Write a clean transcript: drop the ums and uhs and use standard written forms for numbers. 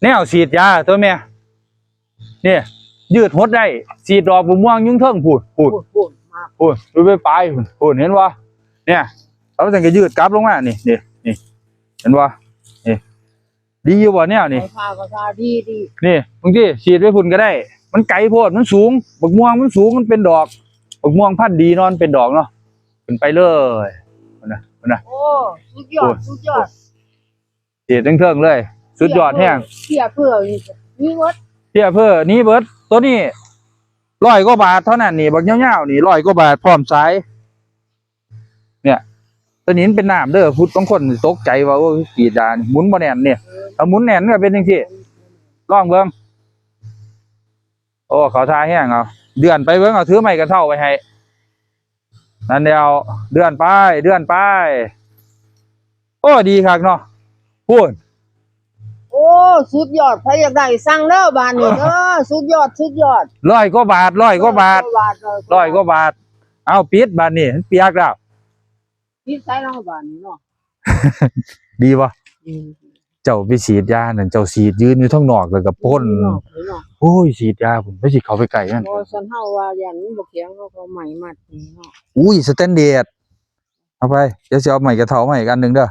แนวฉีดยาตัวแม่เนี่ยยืดหดได้ฉีดดอกบุม่วงยุ่งเทิงพูดดูไปปลายพูดเห็นวะเนี่ยเราจะยืดกลับลงมานี่เห็นวะนี่ดีอยู่บ่เนี่ยนี่นี่บางทีฉีดไปพุ่นก็ได้มันไกลโพดมันสูงบักม่วงมันสูงมันเป็นดอกบักม่วงพันธุ์ดีนอนเป็นดอกเนาะขึ้นไปเลยนะโอ้สุดยอดฉีดเทิงเลยสุดยอดแห้งเทียเพื่อนี่เบิดนี้เบิดตัวนี้100 กว่าบาทเท่านั้นนี่บักเงาๆนี่100 กว่าบาทพร้อมสายเนี่ยตัวนี้เป็นน้ำเด้อพุทธบางคนตกใจว่าโอ้กรีดยาหมุนบ่แน่นเนี่ยถ้าหมุนแน่นก็เป็นจังซี่ลองเบิ่งโอ้เขาทาแห้งเอาเดือนไปเบิ่งเอาถือไม้กระเท่าไปให้นั่นเดียวเดือนไปโอ้ดีคักเนาะพูดโอ้สุดยอดใครอยากได้สั่งเด้อบ้านนี้เด้อสุดยอด100 กว่าบาท100 กว่าบาทเอาปิดบ้านนี่เปียกแล้วปิดใส่น้องบ้านนี่เนาะ ดีป่ะเจ้าไปฉีดยานั่นเจ้าฉีดยืนอยู่ท้องนอกแล้วก็พ่นโอ้ยฉีดยาผมไม่ฉีดเขาไปไกลนั่นบ่ซั่นเฮาว่ายันบ่แข็งเฮาก็ใหม่มัดนี่เนาะอุ้ยสแตนเดร์ดเอาไปเดี๋ยวสิเอาใหม่กระเถาใหม่อีกอันนึงเด้อ